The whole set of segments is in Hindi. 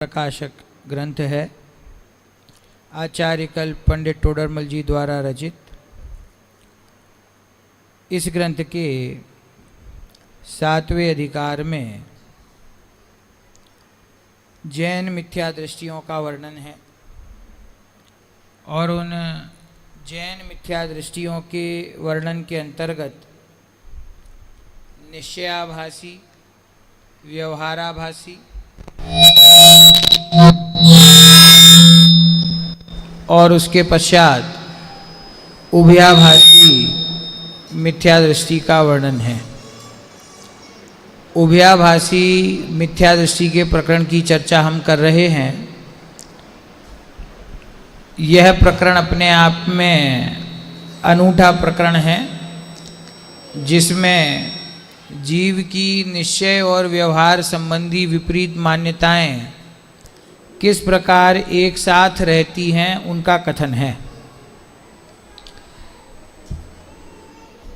प्रकाशक ग्रंथ है। आचार्य कल्प पंडित टोडरमल जी द्वारा रचित इस ग्रंथ के 7वें अधिकार में जैन मिथ्या दृष्टियों का वर्णन है और उन जैन मिथ्या दृष्टियों के वर्णन के अंतर्गत निश्चयाभासी, व्यवहाराभासी और उसके पश्चात उभयाभासी मिथ्या दृष्टि का वर्णन है। उभयाभासी मिथ्या दृष्टि के प्रकरण की चर्चा हम कर रहे हैं। यह प्रकरण अपने आप में अनूठा प्रकरण है जिसमें जीव की निश्चय और व्यवहार संबंधी विपरीत मान्यताएं किस प्रकार एक साथ रहती हैं उनका कथन है।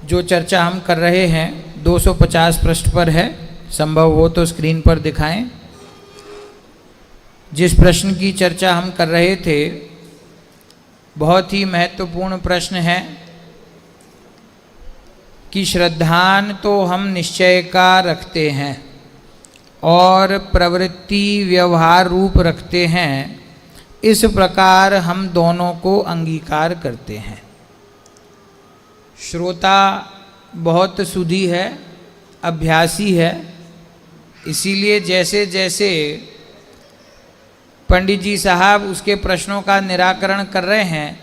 जो चर्चा हम कर रहे हैं 250 पृष्ठ पर है, संभव हो तो स्क्रीन पर दिखाएं। जिस प्रश्न की चर्चा हम कर रहे थे बहुत ही महत्वपूर्ण प्रश्न है कि श्रद्धान तो हम निश्चय का रखते हैं और प्रवृत्ति व्यवहार रूप रखते हैं, इस प्रकार हम दोनों को अंगीकार करते हैं। श्रोता बहुत सुधी है, अभ्यासी है, इसीलिए जैसे जैसे पंडित जी साहब उसके प्रश्नों का निराकरण कर रहे हैं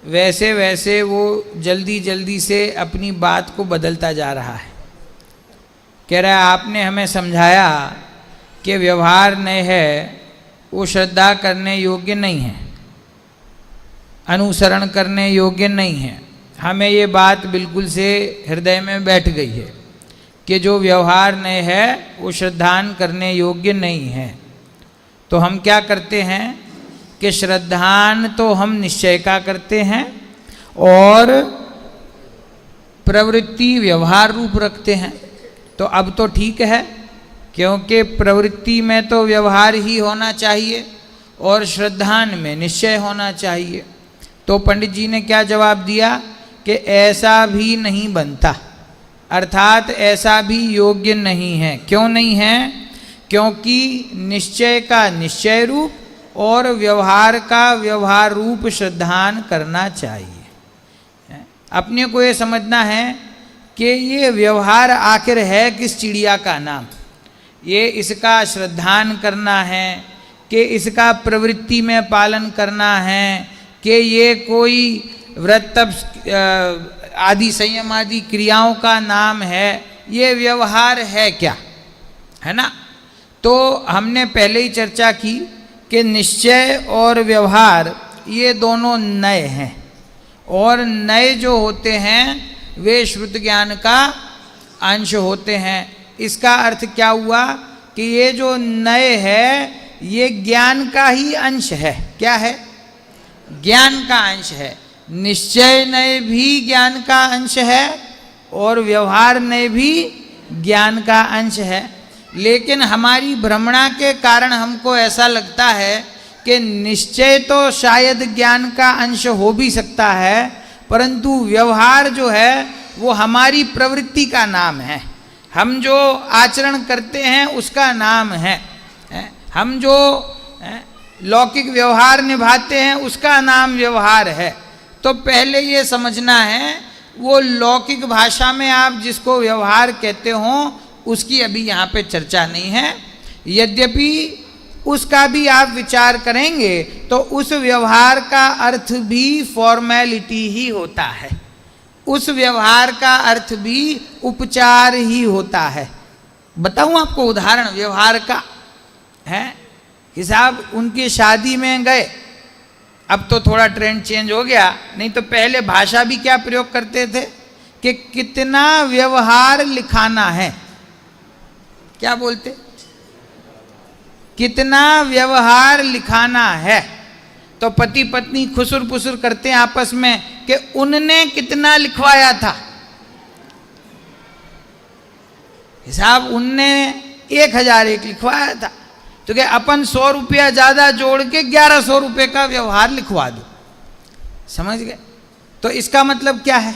वैसे वैसे वो जल्दी जल्दी से अपनी बात को बदलता जा रहा है। कह रहा है आपने हमें समझाया कि व्यवहार नहीं है वो श्रद्धा करने योग्य नहीं है, अनुसरण करने योग्य नहीं है। हमें ये बात बिल्कुल से हृदय में बैठ गई है कि जो व्यवहार नहीं है वो श्रद्धान करने योग्य नहीं है। तो हम क्या करते हैं कि श्रद्धान तो हम निश्चय का करते हैं और प्रवृत्ति व्यवहार रूप रखते हैं। तो अब तो ठीक है क्योंकि प्रवृत्ति में तो व्यवहार ही होना चाहिए और श्रद्धान में निश्चय होना चाहिए। तो पंडित जी ने क्या जवाब दिया कि ऐसा भी नहीं बनता, अर्थात ऐसा भी योग्य नहीं है। क्यों नहीं है? क्योंकि निश्चय का निश्चय रूप और व्यवहार का व्यवहार रूप श्रद्धान करना चाहिए। अपने को ये समझना है कि ये व्यवहार आखिर है किस चिड़िया का नाम, ये इसका श्रद्धान करना है कि इसका प्रवृत्ति में पालन करना है कि ये कोई व्रत तप आदि संयम आदि क्रियाओं का नाम है, ये व्यवहार है क्या, है ना। तो हमने पहले ही चर्चा की कि निश्चय और व्यवहार ये दोनों नए हैं और नए जो होते हैं वे श्रुत ज्ञान का अंश होते हैं। इसका अर्थ क्या हुआ कि ये जो नए है ये ज्ञान का ही अंश है। क्या है? ज्ञान का अंश है। निश्चय नए भी ज्ञान का अंश है और व्यवहार नए भी ज्ञान का अंश है। लेकिन हमारी भ्रमणा के कारण हमको ऐसा लगता है कि निश्चय तो शायद ज्ञान का अंश हो भी सकता है परंतु व्यवहार जो है वो हमारी प्रवृत्ति का नाम है। हम जो आचरण करते हैं उसका नाम है। हम जो लौकिक व्यवहार निभाते हैं उसका नाम व्यवहार है। तो पहले ये समझना है वो लौकिक भाषा में आप जिसको व्यवहार कहते हो उसकी अभी यहाँ पे चर्चा नहीं है। यद्यपि उसका भी आप विचार करेंगे तो उस व्यवहार का अर्थ भी फॉर्मेलिटी ही होता है, उस व्यवहार का अर्थ भी उपचार ही होता है। बताऊँ आपको उदाहरण व्यवहार का है। हिसाब उनकी शादी में गए, अब तो थोड़ा ट्रेंड चेंज हो गया, नहीं तो पहले भाषा भी क्या प्रयोग करते थे कि कितना व्यवहार लिखाना है। क्या बोलते? कितना व्यवहार लिखाना है। तो पति पत्नी खुसुर पुसुर करते हैं आपस में कि उनने कितना लिखवाया था। हिसाब उनने 1001 लिखवाया था तो क्या अपन 100 रुपया ज्यादा जोड़ के 1100 रुपये का व्यवहार लिखवा दो, समझ गए? तो इसका मतलब क्या है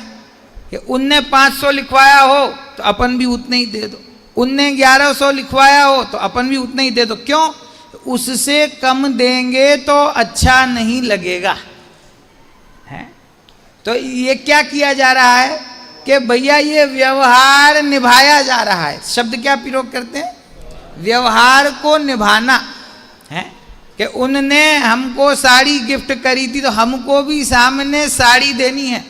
कि उनने 500 लिखवाया हो तो अपन भी उतने ही दे दो, उनने 1100 लिखवाया हो तो अपन भी उतने ही दे दो। क्यों? उससे कम देंगे तो अच्छा नहीं लगेगा, है? तो ये क्या किया जा रहा है कि भैया ये व्यवहार निभाया जा रहा है। शब्द क्या प्रयोग करते हैं? व्यवहार को निभाना है कि उनने हमको साड़ी गिफ्ट करी थी तो हमको भी सामने साड़ी देनी है।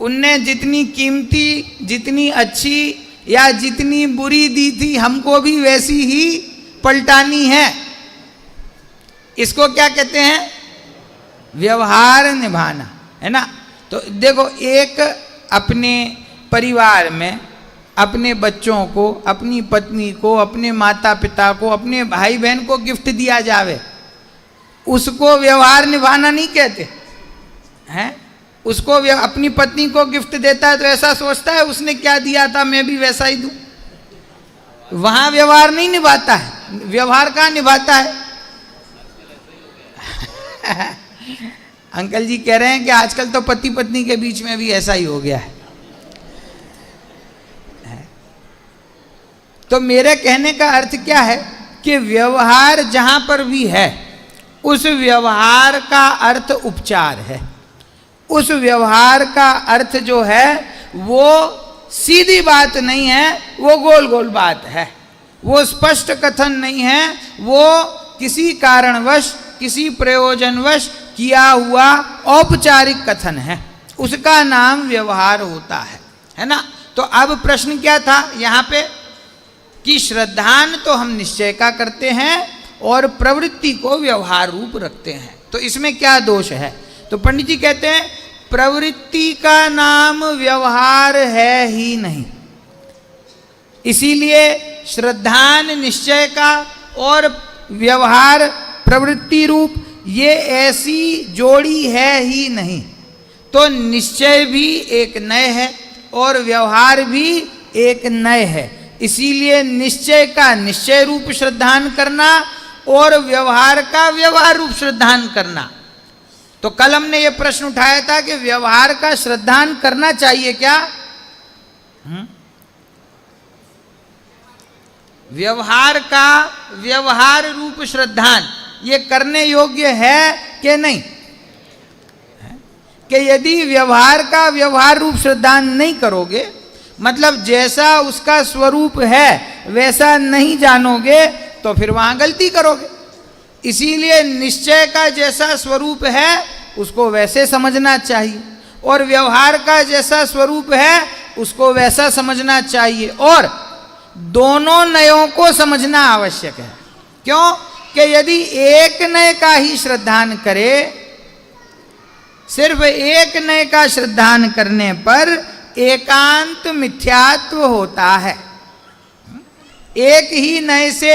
उनने जितनी कीमती, जितनी अच्छी या जितनी बुरी दी थी हमको भी वैसी ही पलटानी है। इसको क्या कहते हैं? व्यवहार निभाना, है ना? तो देखो, एक अपने परिवार में अपने बच्चों को, अपनी पत्नी को, अपने माता पिता को, अपने भाई बहन को गिफ्ट दिया जावे, उसको व्यवहार निभाना नहीं कहते हैं। उसको अपनी पत्नी को गिफ्ट देता है तो ऐसा सोचता है उसने क्या दिया था मैं भी वैसा ही दूं, वहां व्यवहार नहीं निभाता है। व्यवहार कहाँ निभाता है? अंकल जी कह रहे हैं कि आजकल तो पति पत्नी के बीच में भी ऐसा ही हो गया है। तो मेरे कहने का अर्थ क्या है कि व्यवहार जहां पर भी है उस व्यवहार का अर्थ उपचार है। उस व्यवहार का अर्थ जो है वो सीधी बात नहीं है, वो गोल गोल बात है, वो स्पष्ट कथन नहीं है, वो किसी कारणवश, किसी प्रयोजनवश किया हुआ औपचारिक कथन है, उसका नाम व्यवहार होता है ना? तो अब प्रश्न क्या था यहाँ पे कि श्रद्धान तो हम निश्चय का करते हैं और प्रवृत्ति को व्यवहार रूप रखते हैं, तो इसमें क्या दोष है? तो पंडित जी कहते हैं प्रवृत्ति का नाम व्यवहार है ही नहीं, इसीलिए श्रद्धान निश्चय का और व्यवहार प्रवृत्ति रूप ये ऐसी जोड़ी है ही नहीं। तो निश्चय भी एक नय है और व्यवहार भी एक नय है, इसीलिए निश्चय का निश्चय रूप श्रद्धान करना और व्यवहार का व्यवहार रूप श्रद्धान करना। तो कल हमने ये प्रश्न उठाया था कि व्यवहार का श्रद्धान करना चाहिए क्या? व्यवहार का व्यवहार रूप श्रद्धान ये करने योग्य है कि नहीं? कि यदि व्यवहार का व्यवहार रूप श्रद्धान नहीं करोगे, मतलब जैसा उसका स्वरूप है वैसा नहीं जानोगे, तो फिर वहां गलती करोगे। इसीलिए निश्चय का जैसा स्वरूप है उसको वैसे समझना चाहिए और व्यवहार का जैसा स्वरूप है उसको वैसा समझना चाहिए, और दोनों नयों को समझना आवश्यक है। क्यों? कि यदि एक नय का ही श्रद्धान करे, सिर्फ एक नय का श्रद्धान करने पर एकांत मिथ्यात्व होता है। एक ही नय से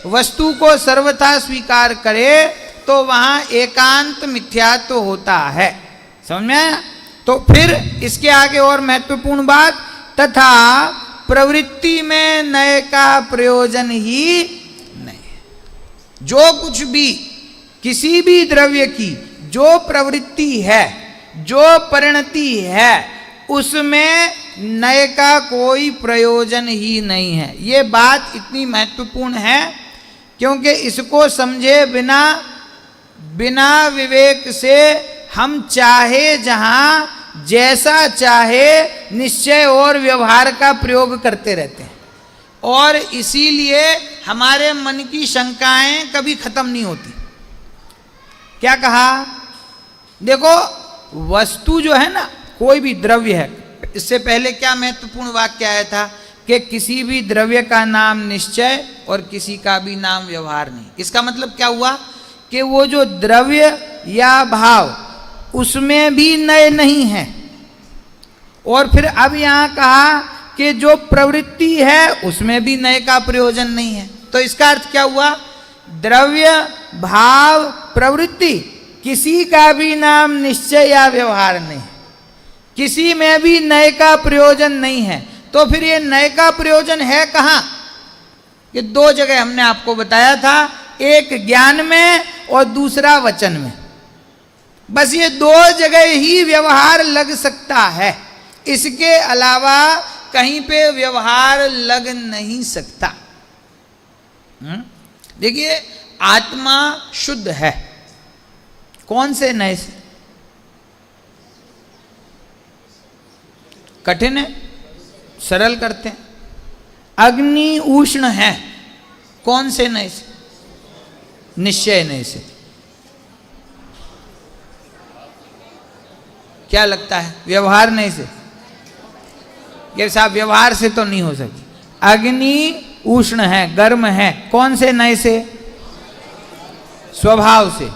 वस्तु को सर्वथा स्वीकार करे तो वहां एकांत मिथ्यात्व होता है। समझ में आया? तो फिर इसके आगे और महत्वपूर्ण बात, तथा प्रवृत्ति में नय का प्रयोजन ही नहीं है। जो कुछ भी, किसी भी द्रव्य की जो प्रवृत्ति है, जो परिणति है, उसमें नय का कोई प्रयोजन ही नहीं है। ये बात इतनी महत्वपूर्ण है क्योंकि इसको समझे बिना, बिना विवेक से हम चाहे जहां जैसा चाहे निश्चय और व्यवहार का प्रयोग करते रहते हैं, और इसीलिए हमारे मन की शंकाएं कभी खत्म नहीं होती। क्या कहा? देखो, वस्तु जो है ना, कोई भी द्रव्य है, इससे पहले क्या महत्वपूर्ण वाक्य आया था कि किसी भी द्रव्य का नाम निश्चय और किसी का भी नाम व्यवहार नहीं। इसका मतलब क्या हुआ कि वो जो द्रव्य या भाव उसमें भी नय नहीं है, और फिर अब यहाँ कहा कि जो प्रवृत्ति है उसमें भी नय का प्रयोजन नहीं है। तो इसका अर्थ क्या हुआ? द्रव्य, भाव, प्रवृत्ति किसी का भी नाम निश्चय या व्यवहार नहीं, किसी में भी नय का प्रयोजन नहीं है। तो फिर ये नय का प्रयोजन है कहाँ? ये दो जगह हमने आपको बताया था, एक ज्ञान में और दूसरा वचन में। बस ये दो जगह ही व्यवहार लग सकता है, इसके अलावा कहीं पे व्यवहार लग नहीं सकता। देखिए, आत्मा शुद्ध है, कौन से नए से? कठिन है, सरल करते हैं। अग्नि उष्ण है, कौन से नए से? निश्चय नए से। क्या लगता है? व्यवहार नए से? ये साहब व्यवहार से तो नहीं हो सकती। अग्नि उष्ण है, गर्म है, कौन से नए से? स्वभाव से।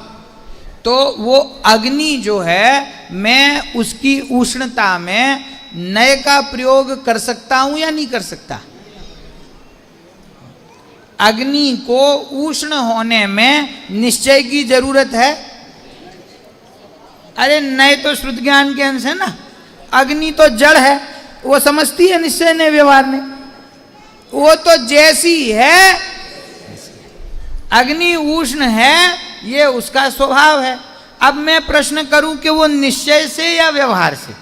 तो वो अग्नि जो है, मैं उसकी उष्णता में नए का प्रयोग कर सकता हूं या नहीं कर सकता? अग्नि को उष्ण होने में निश्चय की जरूरत है? अरे नए तो श्रुत ज्ञान के अंश है ना। अग्नि तो जड़ है, वो समझती है निश्चय ने व्यवहार ने, वो तो जैसी है। अग्नि उष्ण है, ये उसका स्वभाव है। अब मैं प्रश्न करूं कि वो निश्चय से या व्यवहार से,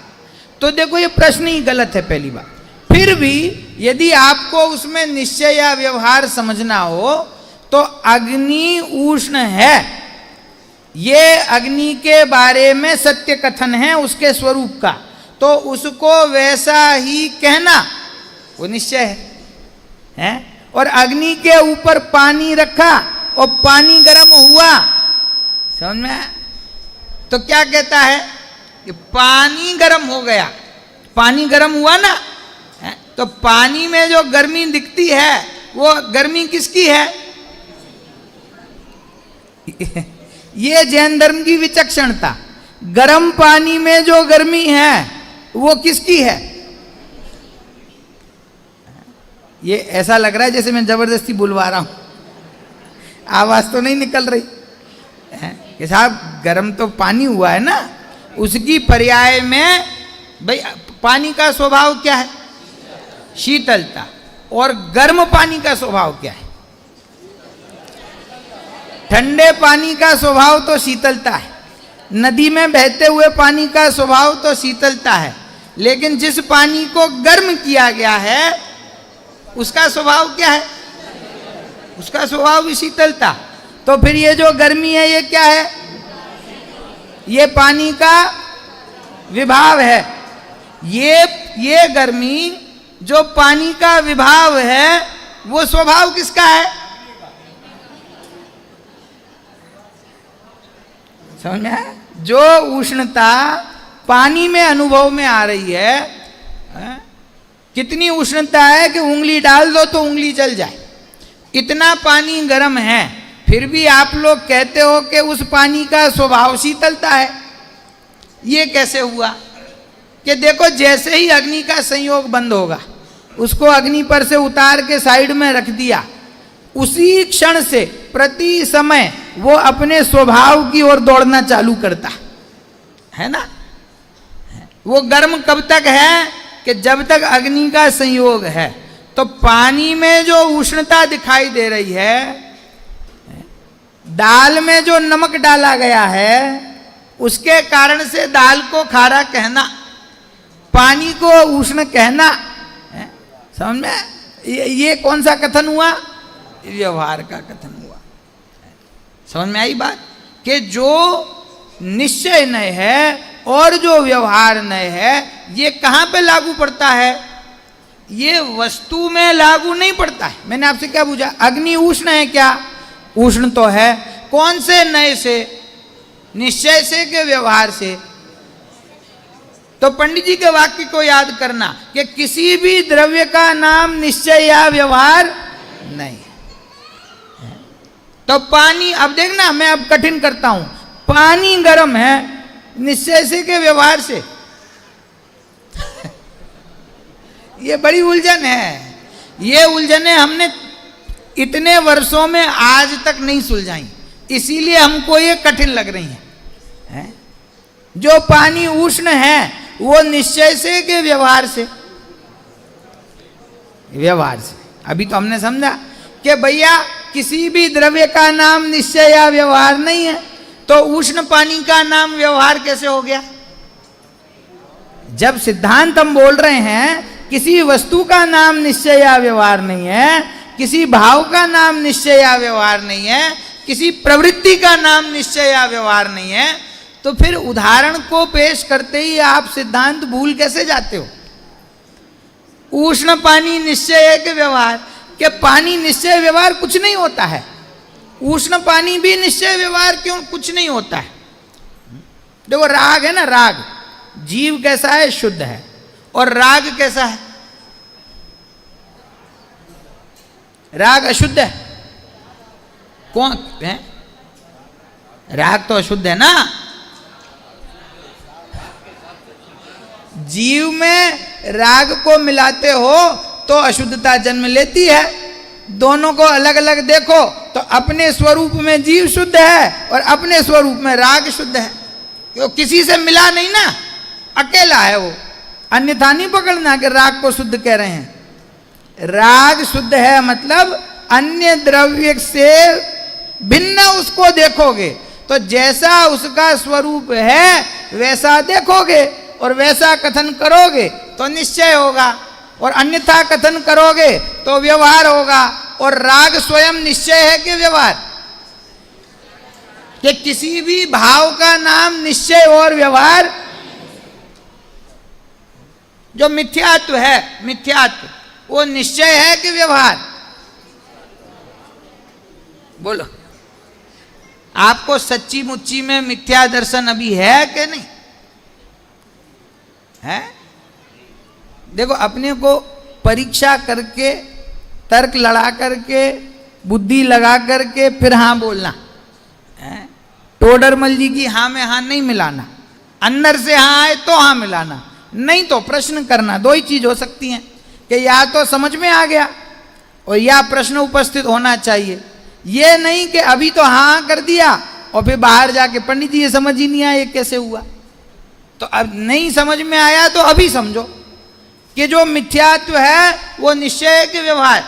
तो देखो ये प्रश्न ही गलत है पहली बात। फिर भी यदि आपको उसमें निश्चय या व्यवहार समझना हो तो अग्नि उष्ण है, ये अग्नि के बारे में सत्य कथन है उसके स्वरूप का, तो उसको वैसा ही कहना वो निश्चय है? और अग्नि के ऊपर पानी रखा और पानी गर्म हुआ, समझ में? तो क्या कहता है कि पानी गर्म हो गया, पानी गर्म हुआ ना, तो पानी में जो गर्मी दिखती है वो गर्मी किसकी है? ये जैन धर्म की विचक्षणता। गर्म पानी में जो गर्मी है वो किसकी है? ये ऐसा लग रहा है जैसे मैं जबरदस्ती बुलवा रहा हूं, आवाज तो नहीं निकल रही कि साहब गर्म तो पानी हुआ है ना, उसकी पर्याय में भाई पानी का स्वभाव क्या है? शीतलता। और गर्म पानी का स्वभाव क्या है? ठंडे पानी का स्वभाव तो शीतलता है, नदी में बहते हुए पानी का स्वभाव तो शीतलता है, लेकिन जिस पानी को गर्म किया गया है उसका स्वभाव क्या है? उसका स्वभाव भी शीतलता। तो फिर ये जो गर्मी है ये क्या है? ये पानी का विभाव है। ये गर्मी जो पानी का विभाव है वो स्वभाव किसका है? समझ में आया? जो उष्णता पानी में अनुभव में आ रही है, कितनी उष्णता है कि उंगली डाल दो तो उंगली जल जाए, इतना पानी गर्म है, फिर भी आप लोग कहते हो कि उस पानी का स्वभाव शीतलता है। ये कैसे हुआ? कि देखो जैसे ही अग्नि का संयोग बंद होगा, उसको अग्नि पर से उतार के साइड में रख दिया, उसी क्षण से प्रति समय वो अपने स्वभाव की ओर दौड़ना चालू करता है ना। वो गर्म कब तक है? कि जब तक अग्नि का संयोग है। तो पानी में जो उष्णता दिखाई दे रही है, दाल में जो नमक डाला गया है उसके कारण से दाल को खारा कहना, पानी को उष्ण कहना, समझ में? ये कौन सा कथन हुआ? व्यवहार का कथन हुआ। समझ में आई बात? कि जो निश्चय नय है और जो व्यवहार नय है, ये कहां पे लागू पड़ता है? ये वस्तु में लागू नहीं पड़ता है। मैंने आपसे क्या पूछा? अग्नि उष्ण है क्या? उष्ण तो है। कौन से नय से? निश्चय से के व्यवहार से? तो पंडित जी के वाक्य को याद करना कि किसी भी द्रव्य का नाम निश्चय या व्यवहार नहीं है। तो पानी, अब देखना मैं अब कठिन करता हूं, पानी गर्म है, निश्चय से के व्यवहार से? ये बड़ी उलझन है। ये उलझने हमने इतने वर्षों में आज तक नहीं सुलझाई, इसीलिए हमको ये कठिन लग रही हैं। जो पानी उष्ण है वो निश्चय से के व्यवहार से? व्यवहार से। अभी तो हमने समझा कि भैया किसी भी द्रव्य का नाम निश्चय या व्यवहार नहीं है, तो उष्ण पानी का नाम व्यवहार कैसे हो गया? जब सिद्धांत हम बोल रहे हैं किसी वस्तु का नाम निश्चय या व्यवहार नहीं है, किसी भाव का नाम निश्चय या व्यवहार नहीं है, किसी प्रवृत्ति का नाम निश्चय या व्यवहार नहीं है, तो फिर उदाहरण को पेश करते ही आप सिद्धांत भूल कैसे जाते हो? उष्ण पानी निश्चय है कि व्यवहार? कि पानी निश्चय व्यवहार कुछ नहीं होता है, उष्ण पानी भी निश्चय व्यवहार क्यों कुछ नहीं होता है? देखो राग है ना, राग, जीव कैसा है? शुद्ध है। और राग कैसा है? राग अशुद्ध है। कौन है? राग तो अशुद्ध है ना। जीव में राग को मिलाते हो तो अशुद्धता जन्म लेती है। दोनों को अलग अलग देखो तो अपने स्वरूप में जीव शुद्ध है और अपने स्वरूप में राग शुद्ध है। वो किसी से मिला नहीं ना, अकेला है वो। अन्यथा नहीं पकड़ना कि राग को शुद्ध कह रहे हैं। राग शुद्ध है मतलब अन्य द्रव्य से भिन्न उसको देखोगे तो जैसा उसका स्वरूप है वैसा देखोगे और वैसा कथन करोगे तो निश्चय होगा, और अन्यथा कथन करोगे तो व्यवहार होगा। और राग स्वयं निश्चय है कि व्यवहार? कि किसी भी भाव का नाम निश्चय और व्यवहार। जो मिथ्यात्व है, मिथ्यात्व, वो निश्चय है कि व्यवहार? बोलो, आपको सच्ची मुच्ची में मिथ्या दर्शन अभी है कि नहीं है? देखो, अपने को परीक्षा करके, तर्क लड़ा करके, बुद्धि लगा करके फिर हाँ बोलना है। टोडरमल जी की हाँ में हाँ नहीं मिलाना, अंदर से हाँ आए तो हाँ मिलाना, नहीं तो प्रश्न करना। दो ही चीज हो सकती हैं कि या तो समझ में आ गया और या प्रश्न उपस्थित होना चाहिए। ये नहीं कि अभी तो हाँ कर दिया और फिर बाहर जाके पंडित जी ये समझ ही नहीं आया, ये कैसे हुआ? तो अब नहीं समझ में आया तो अभी समझो कि जो मिथ्यात्व है वो निश्चय है कि व्यवहार?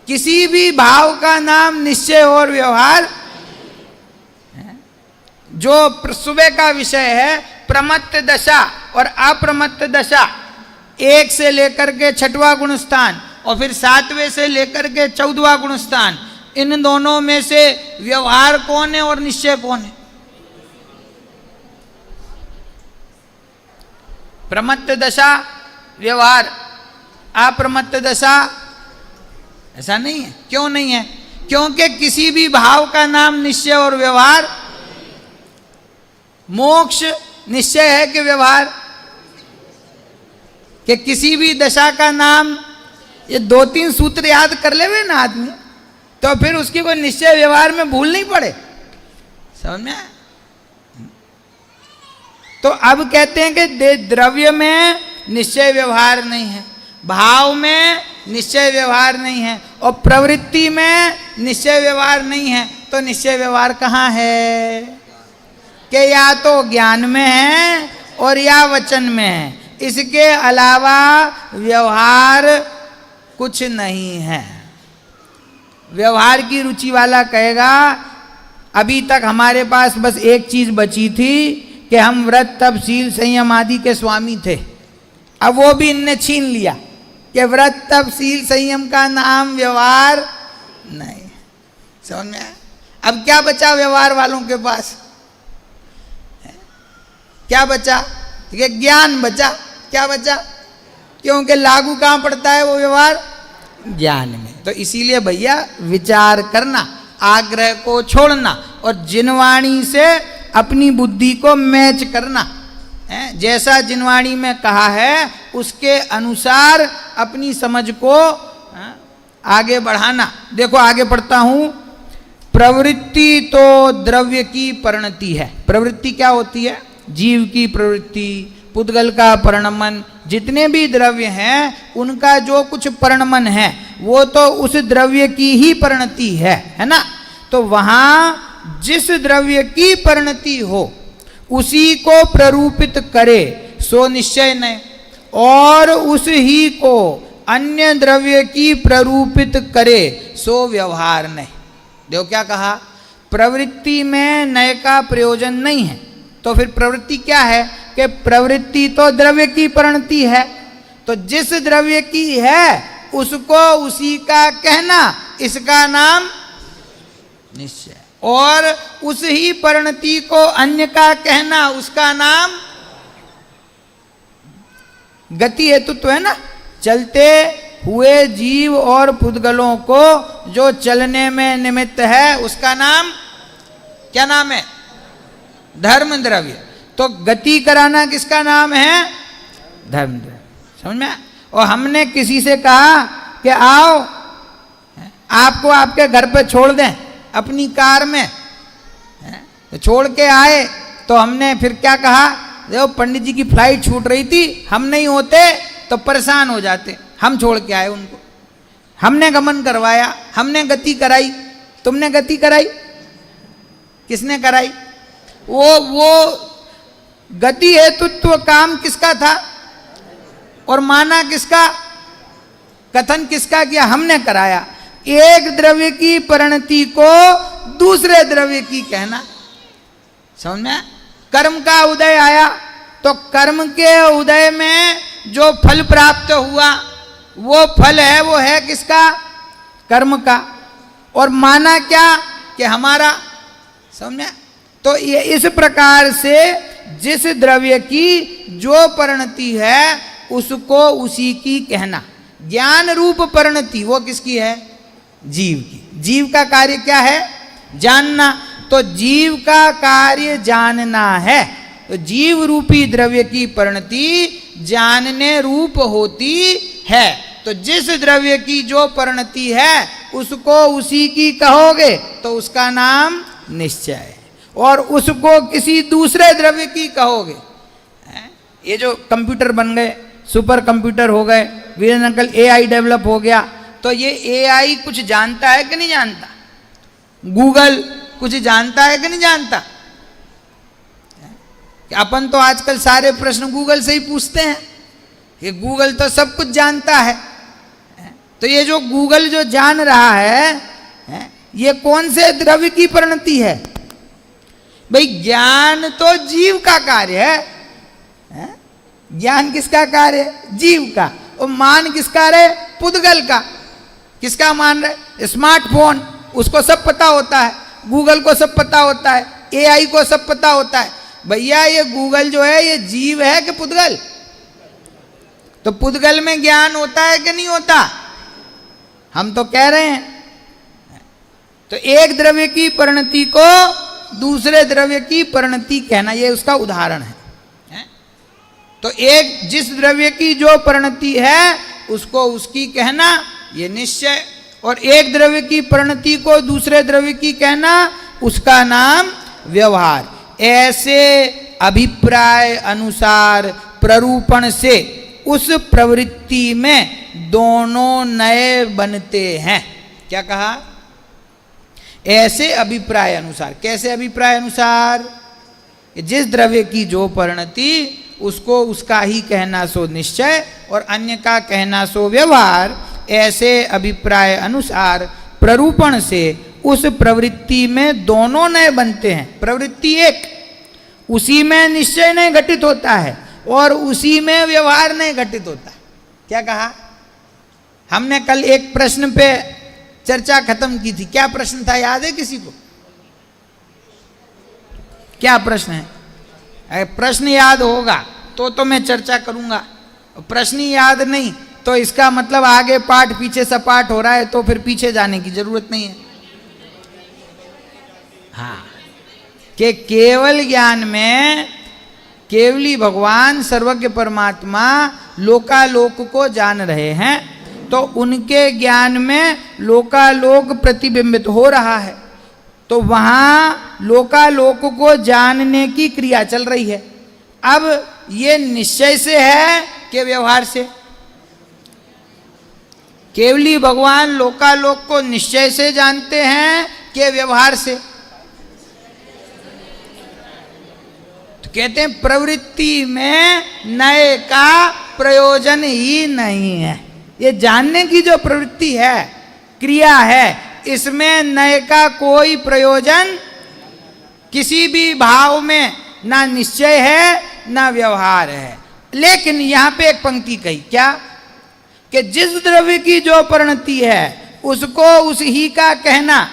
किसी भी भाव का नाम निश्चय और व्यवहार। जो सुबह का विषय है प्रमत्त दशा और अप्रमत्त दशा, 1 से लेकर के 6वां गुण स्थान और फिर 7वें से लेकर के 14वां गुण स्थान, इन दोनों में से व्यवहार कौन है और निश्चय कौन है? प्रमत्त दशा व्यवहार, अप्रमत्त दशा ऐसा नहीं है। क्यों नहीं है? क्योंकि किसी भी भाव का नाम निश्चय और व्यवहार। मोक्ष निश्चय है कि व्यवहार? कि किसी भी दशा का नाम, ये 2-3 सूत्र याद कर ले ना आदमी तो फिर उसकी कोई निश्चय व्यवहार में भूल नहीं पड़े। समझ में आया? तो अब कहते हैं कि द्रव्य में निश्चय व्यवहार नहीं है, भाव में निश्चय व्यवहार नहीं है और प्रवृत्ति में निश्चय व्यवहार नहीं है, तो निश्चय व्यवहार कहाँ है? कि या तो ज्ञान में है और या वचन में है, इसके अलावा व्यवहार कुछ नहीं है। व्यवहार की रुचि वाला कहेगा अभी तक हमारे पास बस एक चीज बची थी कि हम व्रत तप शील संयम आदि के स्वामी थे, अब वो भी इनने छीन लिया कि व्रत तप शील संयम का नाम व्यवहार नहीं। समझ में आया? अब क्या बचा व्यवहार वालों के पास? क्या बचा? कि ज्ञान बचा। क्या बचा? क्योंकि लागू कहाँ पड़ता है वो व्यवहार? ज्ञान में। तो इसीलिए भैया विचार करना, आग्रह को छोड़ना और जिनवाणी से अपनी बुद्धि को मैच करना है। जैसा जिनवाणी में कहा है उसके अनुसार अपनी समझ को आगे बढ़ाना। देखो आगे पढ़ता हूं। प्रवृत्ति तो द्रव्य की परिणति है। प्रवृत्ति क्या होती है? जीव की प्रवृत्ति, पुद्गल का परिणमन, जितने भी द्रव्य हैं उनका जो कुछ परिणमन है वो तो उस द्रव्य की ही परिणति है ना। तो वहां जिस द्रव्य की परिणति हो उसी को प्ररूपित करे सो निश्चय नहीं, और उस ही को अन्य द्रव्य की प्ररूपित करे सो व्यवहार नहीं। देखो क्या कहा, प्रवृत्ति में नए का प्रयोजन नहीं है। तो फिर प्रवृत्ति क्या है कि प्रवृत्ति तो द्रव्य की परिणति है, तो जिस द्रव्य की है उसको उसी का कहना, इसका नाम निश्चय। और उस ही परिणति को अन्य का कहना, उसका नाम गति हेतुत्व है ना। चलते हुए जीव और पुद्गलों को जो चलने में निमित्त है उसका नाम क्या नाम है, धर्म द्रव्य। तो गति कराना किसका नाम है, धर्म द्रव्य। समझ में। और हमने किसी से कहा कि आओ आपको आपके घर पे छोड़ दें अपनी कार में, तो छोड़ के आए, तो हमने फिर क्या कहा, देखो पंडित जी की फ्लाइट छूट रही थी, हम नहीं होते तो परेशान हो जाते, हम छोड़ के आए उनको, हमने गमन करवाया, हमने गति कराई। तुमने गति कराई, किसने कराई? वो गति हेतुत्व काम किसका था और माना किसका, कथन किसका किया, हमने कराया। एक द्रव्य की परिणति को दूसरे द्रव्य की कहना। समझ में। कर्म का उदय आया तो कर्म के उदय में जो फल प्राप्त हुआ वो फल है, वो है किसका, कर्म का। और माना क्या कि हमारा। समझ में। तो ये इस प्रकार से जिस द्रव्य की जो परिणति है उसको उसी की कहना। ज्ञान रूप परिणति वो किसकी है, जीव की। जीव का कार्य क्या है, जानना। तो जीव का कार्य जानना है, तो जीव रूपी द्रव्य की परिणति जानने रूप होती है। तो जिस द्रव्य की जो परिणति है उसको उसी की कहोगे तो उसका नाम निश्चय है, और उसको किसी दूसरे द्रव्य की कहोगे। ये जो कंप्यूटर बन गए, सुपर कंप्यूटर हो गए, वीरेंद्र अंकल AI डेवलप हो गया, तो ये AI कुछ जानता है कि नहीं जानता? गूगल कुछ जानता है कि नहीं जानता? कि अपन तो आजकल सारे प्रश्न गूगल से ही पूछते हैं, ये गूगल तो सब कुछ जानता है। तो ये जो गूगल जो जान रहा है ये कौन से द्रव्य की परिणति है? भाई ज्ञान तो जीव का कार्य है। ज्ञान किसका कार्य है? जीव का। और मान किसका रहे? पुद्गल का। किसका मान रहे? स्मार्टफोन, उसको सब पता होता है, गूगल को सब पता होता है, AI को सब पता होता है। भैया ये गूगल जो है ये जीव है कि पुद्गल? तो पुद्गल में ज्ञान होता है कि नहीं होता? हम तो कह रहे हैं। तो एक द्रव्य की परिणति को दूसरे द्रव्य की परिणति कहना, ये उसका उदाहरण है। तो एक जिस द्रव्य की जो परिणति है उसको उसकी कहना, ये निश्चय। और एक द्रव्य की परिणति को दूसरे द्रव्य की कहना, उसका नाम व्यवहार। ऐसे अभिप्राय अनुसार प्ररूपण से उस प्रवृत्ति में दोनों नए बनते हैं। क्या कहा? ऐसे अभिप्राय अनुसार। कैसे अभिप्राय अनुसार? जिस द्रव्य की जो परिणति उसको उसका ही कहना सो निश्चय और अन्य का कहना सो व्यवहार। ऐसे अभिप्राय अनुसार प्ररूपण से उस प्रवृत्ति में दोनों नए बनते हैं। प्रवृत्ति एक, उसी में निश्चय नहीं घटित होता है और उसी में व्यवहार नहीं घटित होता है। क्या कहा? हमने कल एक प्रश्न पे चर्चा खत्म की थी। क्या प्रश्न था, याद है किसी को? क्या प्रश्न है? अगर प्रश्न याद होगा तो मैं चर्चा करूंगा, प्रश्न ही याद नहीं तो इसका मतलब आगे पाठ पीछे सपाट हो रहा है, तो फिर पीछे जाने की जरूरत नहीं है। हाँ, कि केवल ज्ञान में केवली भगवान सर्वज्ञ परमात्मा लोकालोक को जान रहे हैं, तो उनके ज्ञान में लोकालोक प्रतिबिंबित हो रहा है, तो वहाँ लोकालोक को जानने की क्रिया चल रही है। अब ये निश्चय से है कि व्यवहार से? केवली भगवान लोकालोक को निश्चय से जानते हैं कि व्यवहार से? तो कहते हैं प्रवृत्ति में नए का प्रयोजन ही नहीं है। ये जानने की जो प्रवृत्ति है, क्रिया है, इसमें नए का कोई प्रयोजन किसी भी भाव में ना निश्चय है ना व्यवहार है। लेकिन यहां पे एक पंक्ति कही, क्या? कि जिस द्रव्य की जो परिणति है उसको उस ही का कहना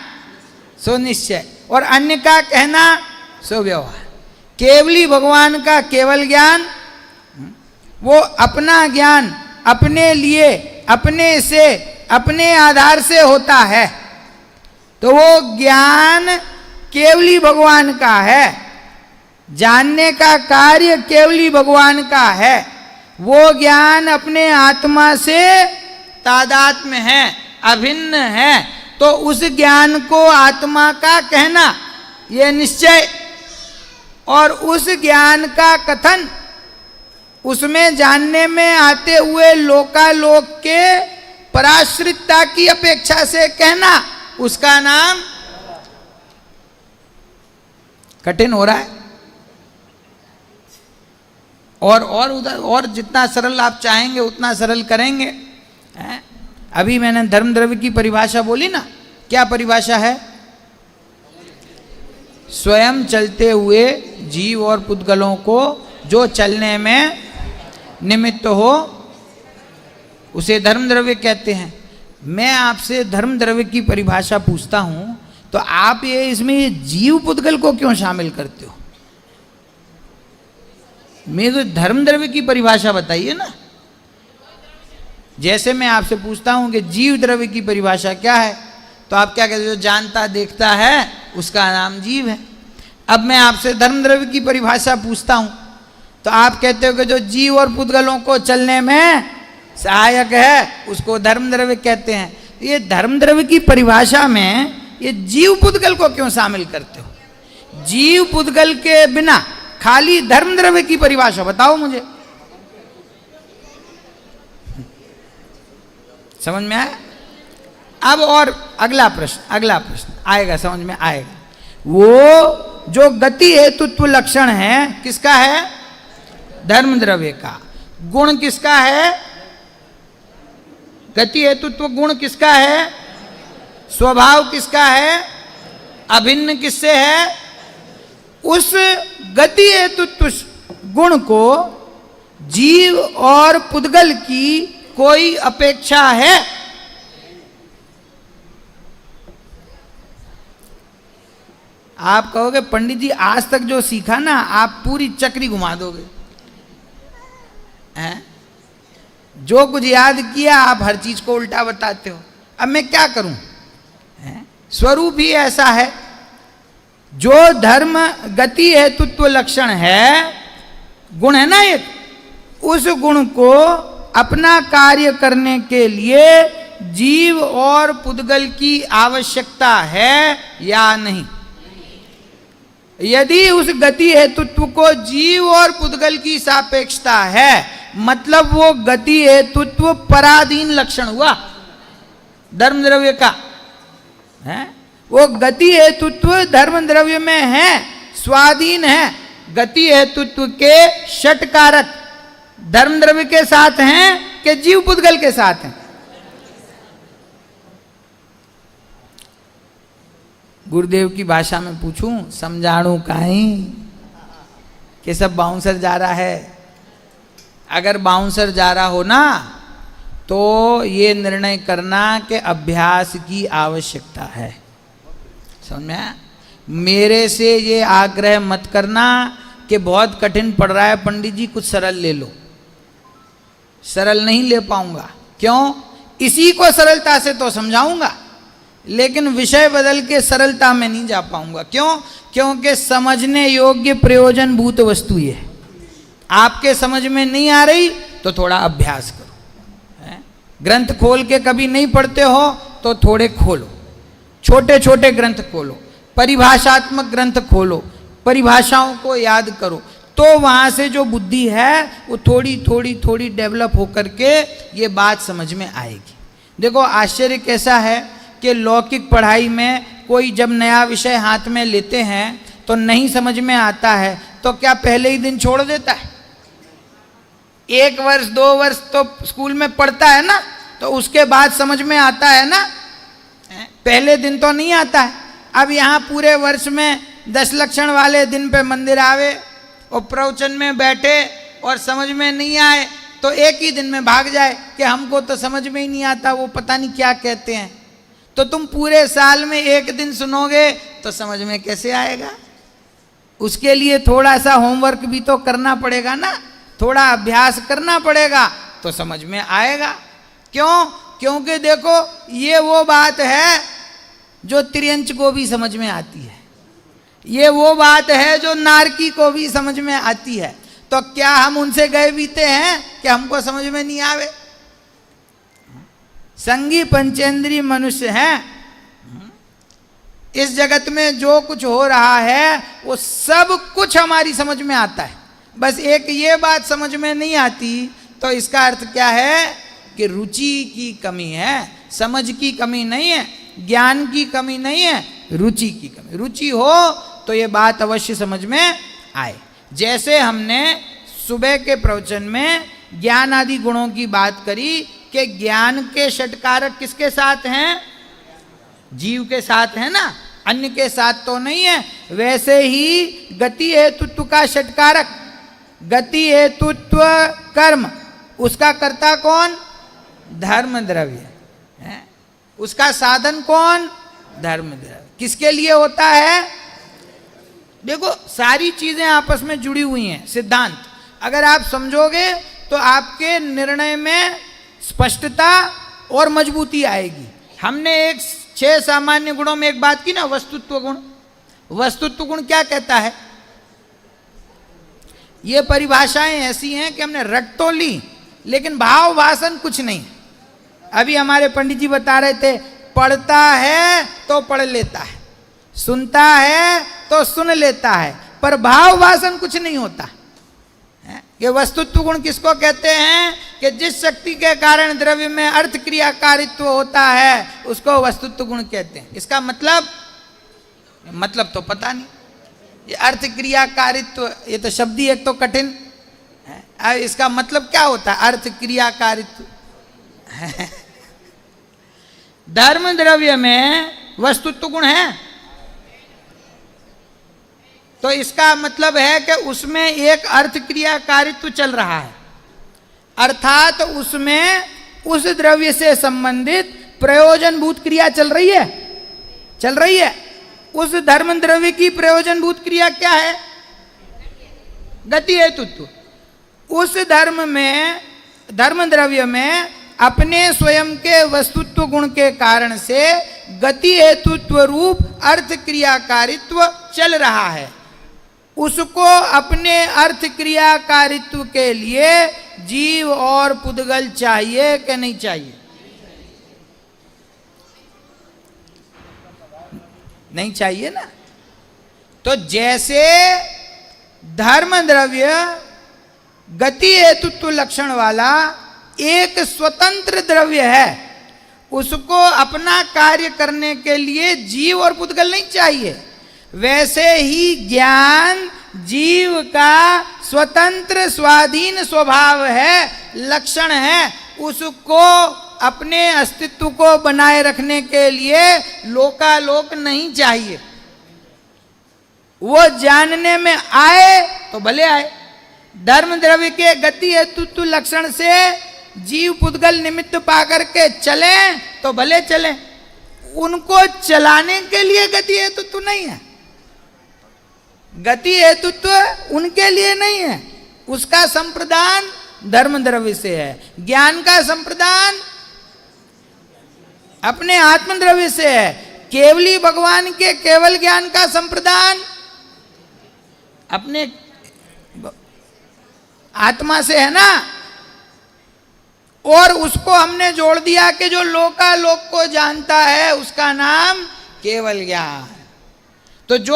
सो निश्चय, और अन्य का कहना सो व्यवहार। केवली भगवान का केवल ज्ञान, वो अपना ज्ञान अपने लिए, अपने से, अपने आधार से होता है, तो वो ज्ञान केवली भगवान का है। जानने का कार्य केवली भगवान का है। वो ज्ञान अपने आत्मा से तादात्म्य है, अभिन्न है, तो उस ज्ञान को आत्मा का कहना ये निश्चय, और उस ज्ञान का कथन उसमें जानने में आते हुए लोकालोक के पराश्रितता की अपेक्षा से कहना, उसका नाम कठिन हो रहा है। और जितना सरल आप चाहेंगे उतना सरल करेंगे। अभी मैंने धर्म द्रव्य की परिभाषा बोली ना, क्या परिभाषा है? स्वयं चलते हुए जीव और पुद्गलों को जो चलने में निमित्त हो उसे धर्म द्रव्य कहते हैं। मैं आपसे धर्म द्रव्य की परिभाषा पूछता हूं तो आप इसमें जीव पुद्गल को क्यों शामिल करते हो? मेरे को धर्म द्रव्य की परिभाषा बताइए ना। जैसे मैं आपसे पूछता हूं कि जीव द्रव्य की परिभाषा क्या है, तो आप क्या कहते हो? जो जानता देखता है उसका नाम जीव है। अब मैं आपसे धर्म द्रव्य की परिभाषा पूछता हूं तो आप कहते हो कि जो जीव और पुद्गलों को चलने में सहायक है उसको धर्म द्रव्य कहते हैं। ये धर्म द्रव्य की परिभाषा में ये जीव पुद्गल को क्यों शामिल करते हो? जीव पुद्गल के बिना खाली धर्म द्रव्य की परिभाषा बताओ मुझे। समझ में आया? अब और अगला प्रश्न आएगा, समझ में आएगा। वो जो गति हेतुत्व लक्षण है किसका है? धर्म द्रव्य का। गुण किसका है? गति हेतुत्व गुण किसका है? स्वभाव किसका है? अभिन्न किससे है? उस गति हेतुत्व गुण को जीव और पुद्गल की कोई अपेक्षा है? आप कहोगे पंडित जी आज तक जो सीखा ना आप पूरी चक्री घुमा दोगे, हैं? जो कुछ याद किया आप हर चीज को उल्टा बताते हो। अब मैं क्या करूं? स्वरूप ही ऐसा है। जो धर्म गति हेतुत्व लक्षण है, गुण है ना एक, उस गुण को अपना कार्य करने के लिए जीव और पुद्गल की आवश्यकता है या नहीं? यदि उस गति हेतुत्व को जीव और पुद्गल की सापेक्षता है, मतलब वो गति हेतुत्व पराधीन लक्षण हुआ धर्म द्रव्य का, है? वो गति हेतुत्व धर्म द्रव्य में है, स्वाधीन है। गति हेतुत्व के षट कारक धर्म द्रव्य के साथ हैं कि जीव पुद्गल के साथ हैं? गुरुदेव की भाषा में पूछूं, समझाणु काई कि सब बाउंसर जा रहा है। अगर बाउंसर जा रहा हो ना तो ये निर्णय करना कि अभ्यास की आवश्यकता है। समझ में आया? मेरे से ये आग्रह मत करना कि बहुत कठिन पड़ रहा है पंडित जी कुछ सरल ले लो। सरल नहीं ले पाऊंगा। क्यों? इसी को सरलता से तो समझाऊंगा, लेकिन विषय बदल के सरलता में नहीं जा पाऊंगा। क्यों? क्योंकि समझने योग्य प्रयोजन भूत वस्तु ये है। आपके समझ में नहीं आ रही तो थोड़ा अभ्यास करो। ग्रंथ खोल के कभी नहीं पढ़ते हो तो थोड़े खोलो, छोटे छोटे ग्रंथ खोलो, परिभाषात्मक ग्रंथ खोलो, परिभाषाओं को याद करो, तो वहां से जो बुद्धि है वो थोड़ी थोड़ी थोड़ी डेवलप होकर के ये बात समझ में आएगी। देखो आश्चर्य कैसा है कि लौकिक पढ़ाई में कोई जब नया विषय हाथ में लेते हैं तो नहीं समझ में आता है तो क्या पहले ही दिन छोड़ देता है? 1 वर्ष 2 वर्ष तो स्कूल में पढ़ता है ना, तो उसके बाद समझ में आता है ना, पहले दिन तो नहीं आता है। अब यहाँ पूरे वर्ष में 10 लक्षण वाले दिन पे मंदिर आवे और प्रवचन में बैठे और समझ में नहीं आए तो एक ही दिन में भाग जाए कि हमको तो समझ में ही नहीं आता, वो पता नहीं क्या कहते हैं। तो तुम पूरे साल में एक दिन सुनोगे तो समझ में कैसे आएगा? उसके लिए थोड़ा सा होमवर्क भी तो करना पड़ेगा ना, थोड़ा अभ्यास करना पड़ेगा तो समझ में आएगा। क्यों? क्योंकि देखो ये वो बात है जो त्रियंच को भी समझ में आती है, ये वो बात है जो नारकी को भी समझ में आती है। तो क्या हम उनसे गए बीते हैं कि हमको समझ में नहीं आवे? संगी पंचेंद्रीय मनुष्य हैं। इस जगत में जो कुछ हो रहा है वो सब कुछ हमारी समझ में आता है, बस एक ये बात समझ में नहीं आती। तो इसका अर्थ क्या है कि रुचि की कमी है, समझ की कमी नहीं है, ज्ञान की कमी नहीं है, रुचि की कमी। रुचि हो तो ये बात अवश्य समझ में आए। जैसे हमने सुबह के प्रवचन में ज्ञान आदि गुणों की बात करी कि ज्ञान के षटकारक किसके साथ हैं? जीव के साथ है ना, अन्य के साथ तो नहीं है। वैसे ही गति हेतुत्व का षटकारक, गति हेतुत्व कर्म, उसका कर्ता कौन? धर्म द्रव्य है। उसका साधन कौन? धर्म द्रव्य। किसके लिए होता है? देखो सारी चीजें आपस में जुड़ी हुई हैं। सिद्धांत अगर आप समझोगे तो आपके निर्णय में स्पष्टता और मजबूती आएगी। हमने एक 6 सामान्य गुणों में एक बात की ना, वस्तुत्व गुण। वस्तुत्व गुण क्या कहता है? ये परिभाषाएं ऐसी हैं कि हमने रट तो ली लेकिन भाव भाषण कुछ नहीं। अभी हमारे पंडित जी बता रहे थे, पढ़ता है तो पढ़ लेता है, सुनता है तो सुन लेता है, पर भाव भाषण कुछ नहीं होता। ये वस्तुत्व गुण किसको कहते हैं? कि जिस शक्ति के कारण द्रव्य में अर्थ क्रियाकारित्व होता है उसको वस्तुत्व गुण कहते हैं। इसका मतलब तो पता नहीं। ये अर्थ क्रियाकारित्व, ये तो शब्द ही एक तो कठिन है। इसका मतलब क्या होता है? अर्थ क्रियाकारित्व। धर्म द्रव्य में वस्तुत्व गुण है तो इसका मतलब है कि उसमें एक अर्थ क्रियाकारित्व चल रहा है, अर्थात उसमें उस द्रव्य से संबंधित प्रयोजनभूत क्रिया चल रही है। उस धर्म द्रव्य की प्रयोजनभूत क्रिया क्या है? गति हेतुत्व। उस धर्म द्रव्य में अपने स्वयं के वस्तुत्व गुण के कारण से गति हेतुत्व रूप अर्थ क्रियाकारित्व चल रहा है। उसको अपने अर्थ क्रियाकारित्व के लिए जीव और पुद्गल चाहिए कि नहीं चाहिए? नहीं चाहिए ना। तो जैसे धर्म द्रव्य गति हेतुत्व लक्षण वाला एक स्वतंत्र द्रव्य है, उसको अपना कार्य करने के लिए जीव और पुद्गल नहीं चाहिए, वैसे ही ज्ञान जीव का स्वतंत्र स्वाधीन स्वभाव है, लक्षण है। उसको अपने अस्तित्व को बनाए रखने के लिए लोकालोक नहीं चाहिए। वो जानने में आए तो भले आए। धर्म द्रव्य के गति हेतुत्व लक्षण से जीव पुद्गल निमित्त पाकर के चले तो भले चले, उनको चलाने के लिए गति हेतुत्व नहीं है। गति हेतुत्व उनके लिए नहीं है, उसका संप्रदान धर्म द्रव्य से है। ज्ञान का संप्रदान अपने आत्म द्रव्य से है। केवली भगवान के केवल ज्ञान का संप्रदान अपने आत्मा से है ना। और उसको हमने जोड़ दिया कि जो लोकालोक को जानता है उसका नाम केवल ज्ञान। तो जो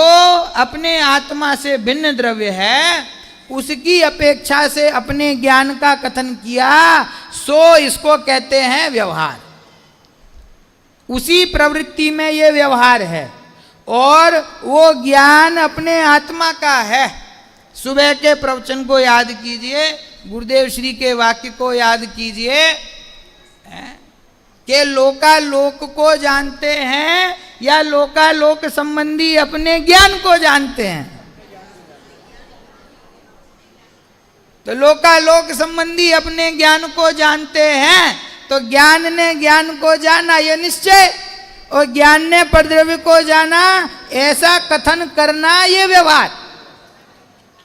अपने आत्मा से भिन्न द्रव्य है उसकी अपेक्षा से अपने ज्ञान का कथन किया, सो इसको कहते हैं व्यवहार। उसी प्रवृत्ति में ये व्यवहार है और वो ज्ञान अपने आत्मा का है। सुबह के प्रवचन को याद कीजिए, गुरुदेव श्री के वाक्य को याद कीजिए कि लोकालोक को जानते हैं या लोकालोक संबंधी अपने ज्ञान को जानते हैं? तो लोकालोक संबंधी अपने ज्ञान को जानते हैं, तो ज्ञान ने ज्ञान को जाना ये निश्चय, और ज्ञान ने परद्रव्य को जाना ऐसा कथन करना ये व्यवहार।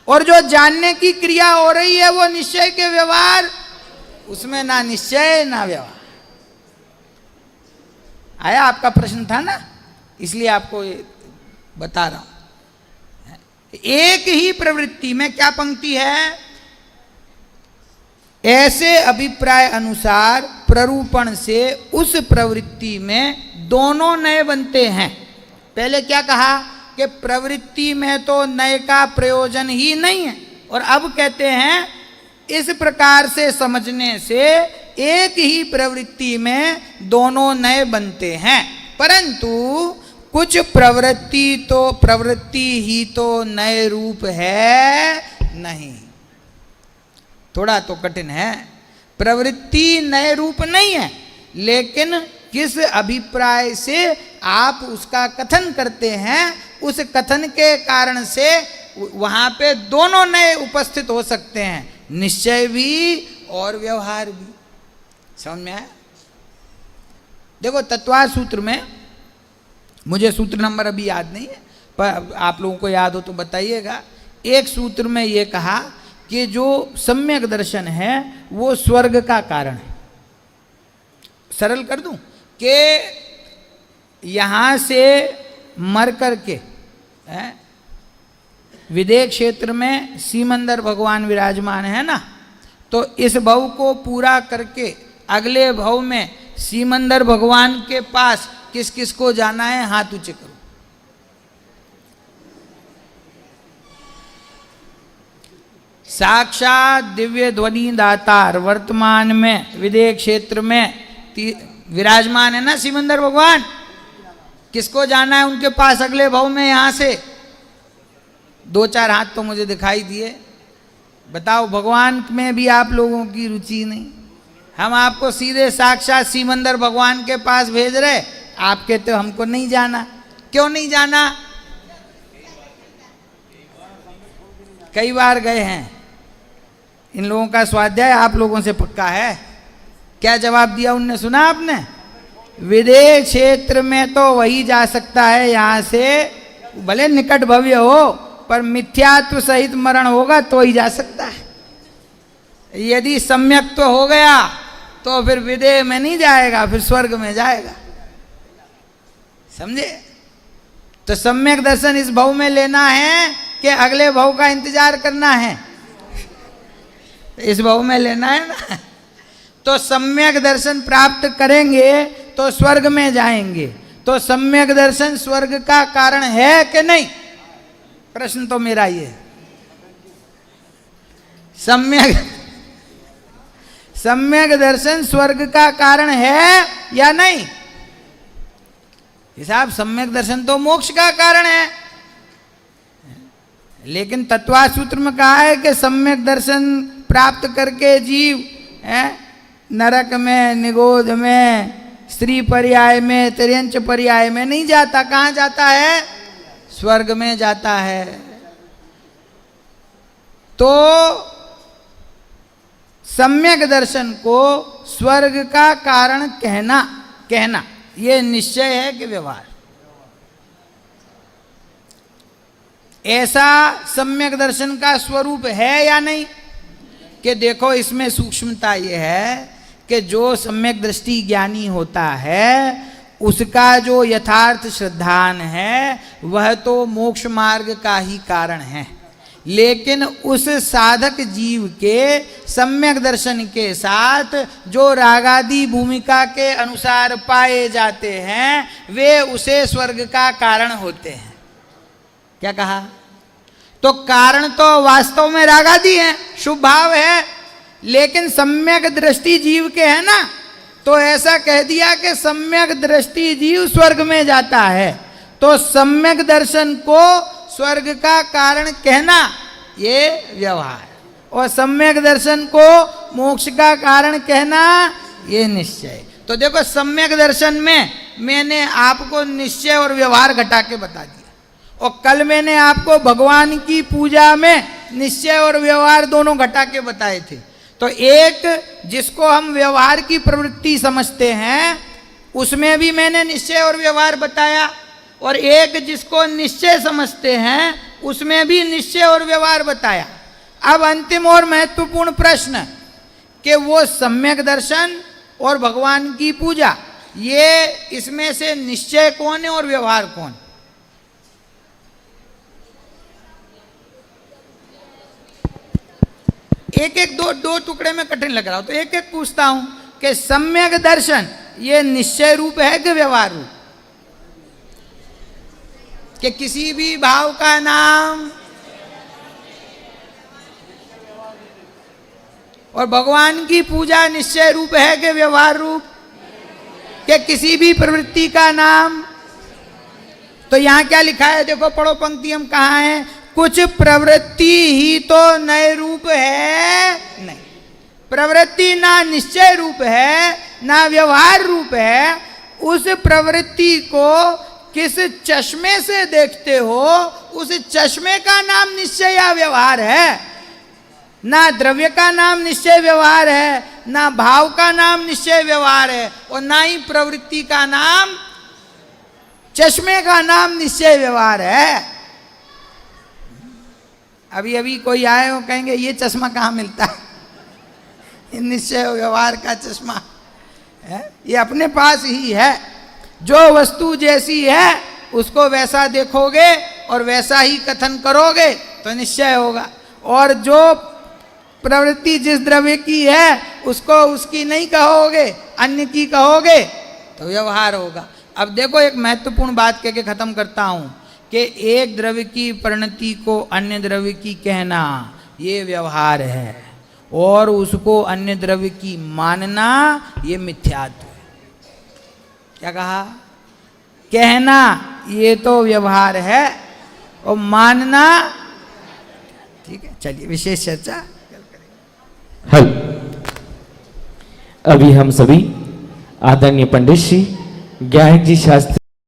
और जो जानने की क्रिया हो रही है वो निश्चय के व्यवहार, उसमें ना निश्चय ना व्यवहार। आया आपका प्रश्न था ना, इसलिए आपको ये बता रहा हूं। एक ही प्रवृत्ति में क्या पंक्ति है, ऐसे अभिप्राय अनुसार प्ररूपण से उस प्रवृत्ति में दोनों नए बनते हैं। पहले क्या कहा कि प्रवृत्ति में तो नए का प्रयोजन ही नहीं है, और अब कहते हैं इस प्रकार से समझने से एक ही प्रवृत्ति में दोनों नए बनते हैं, परंतु कुछ प्रवृत्ति ही तो नए रूप है नहीं। थोड़ा तो कठिन है, प्रवृत्ति नए रूप नहीं है, लेकिन किस अभिप्राय से आप उसका कथन करते हैं, उस कथन के कारण से वहां पे दोनों नए उपस्थित हो सकते हैं, निश्चय भी और व्यवहार भी। समझ में आया? देखो तत्वार सूत्र में, मुझे सूत्र नंबर अभी याद नहीं है, पर आप लोगों को याद हो तो बताइएगा। एक सूत्र में ये कहा कि जो सम्यक दर्शन है वो स्वर्ग का कारण है। सरल कर दूं कि यहां से मर करके विदेह क्षेत्र में सीमंदर भगवान विराजमान है ना, तो इस भव को पूरा करके अगले भव में सीमंदर भगवान के पास किस किस को जाना है, हाथ ऊंचे करो। साक्षात दिव्य ध्वनि दातार वर्तमान में विदेह क्षेत्र में विराजमान है ना सीमंदर भगवान, किसको जाना है उनके पास अगले भव में? यहां से दो चार हाथ तो मुझे दिखाई दिए। बताओ, भगवान में भी आप लोगों की रुचि नहीं। हम आपको सीधे साक्षात सीमंदर भगवान के पास भेज रहे, आप कहते हो हमको नहीं जाना। क्यों नहीं जाना? कई बार गए हैं, इन लोगों का स्वाध्याय आप लोगों से पक्का है। क्या जवाब दिया उनने, सुना आपने? विदेह क्षेत्र में तो वही जा सकता है, यहां से भले निकट भव्य हो पर मिथ्यात्व सहित मरण होगा तो ही जा सकता है। यदि सम्यक तो हो गया तो फिर विदेह में नहीं जाएगा, फिर स्वर्ग में जाएगा। समझे? तो सम्यक दर्शन इस भव में लेना है कि अगले भव का इंतजार करना है? इस भव में लेना है ना। तो सम्यक दर्शन प्राप्त करेंगे तो स्वर्ग में जाएंगे। तो सम्यक दर्शन स्वर्ग का कारण है कि नहीं? प्रश्न तो मेरा ये है। सम्यक दर्शन स्वर्ग का कारण है या नहीं? हिसाब सम्यक दर्शन तो मोक्ष का कारण है, लेकिन तत्वार सूत्र में कहा है कि सम्यक दर्शन प्राप्त करके जीव नरक में, निगोध में, स्त्री पर्याय में, तिर्यंच पर्याय में नहीं जाता। कहाँ जाता है? स्वर्ग में जाता है। तो सम्यक दर्शन को स्वर्ग का कारण कहना ये निश्चय है कि व्यवहार? ऐसा सम्यक दर्शन का स्वरूप है या नहीं? कि देखो इसमें सूक्ष्मता ये है कि जो सम्यक दृष्टि ज्ञानी होता है उसका जो यथार्थ श्रद्धान है वह तो मोक्ष मार्ग का ही कारण है, लेकिन उस साधक जीव के सम्यक दर्शन के साथ जो रागादि भूमिका के अनुसार पाए जाते हैं वे उसे स्वर्ग का कारण होते हैं। क्या कहा? तो कारण तो वास्तव में रागादि है, शुभ भाव है, लेकिन सम्यक दृष्टि जीव के है ना, तो ऐसा कह दिया कि सम्यक दृष्टि जीव स्वर्ग में जाता है। तो सम्यक दर्शन को स्वर्ग का कारण कहना ये व्यवहार, और सम्यक दर्शन को मोक्ष का कारण कहना ये निश्चय। तो देखो सम्यक दर्शन में मैंने आपको निश्चय और व्यवहार घटा के बता दिया, और कल मैंने आपको भगवान की पूजा में निश्चय और व्यवहार दोनों घटा के बताए थे। तो एक जिसको हम व्यवहार की प्रवृत्ति समझते हैं उसमें भी मैंने निश्चय और व्यवहार बताया, और एक जिसको निश्चय समझते हैं उसमें भी निश्चय और व्यवहार बताया। अब अंतिम और महत्वपूर्ण प्रश्न कि वो सम्यक दर्शन और भगवान की पूजा, ये इसमें से निश्चय कौन है और व्यवहार कौन? एक एक दो टुकड़े में कठिन लग रहा हो तो एक एक पूछता हूं कि सम्यक दर्शन ये निश्चय रूप है कि व्यवहार रूप? कि किसी भी भाव का नाम, और भगवान की पूजा निश्चय रूप है कि व्यवहार रूप? कि किसी भी प्रवृत्ति का नाम? तो यहां क्या लिखा है देखो, पढ़ो पंक्ति हम कहाँ हैं। कुछ प्रवृत्ति ही तो नए रूप है नहीं, प्रवृत्ति ना निश्चय रूप है ना व्यवहार रूप है। उस प्रवृत्ति को किस चश्मे से देखते हो, उस चश्मे का नाम निश्चय या व्यवहार है। ना द्रव्य का नाम निश्चय व्यवहार है, ना भाव का नाम निश्चय व्यवहार है, और ना ही प्रवृत्ति का नाम, चश्मे का नाम निश्चय व्यवहार है। अभी अभी कोई आए हो कहेंगे ये चश्मा कहाँ मिलता है, निश्चय व्यवहार का चश्मा है, ये अपने पास ही है। जो वस्तु जैसी है उसको वैसा देखोगे और वैसा ही कथन करोगे तो निश्चय होगा, और जो प्रवृत्ति जिस द्रव्य की है उसको उसकी नहीं कहोगे, अन्य की कहोगे तो व्यवहार होगा। अब देखो एक महत्वपूर्ण बात कह के खत्म करता हूं कि एक द्रव्य की परिणति को अन्य द्रव्य की कहना ये व्यवहार है, और उसको अन्य द्रव्य की मानना ये मिथ्यात्व है। क्या कहा? कहना ये तो व्यवहार है और मानना, ठीक है। चलिए विशेष चर्चा हल। अभी हम सभी आदरणीय पंडित श्री गायक जी शास्त्री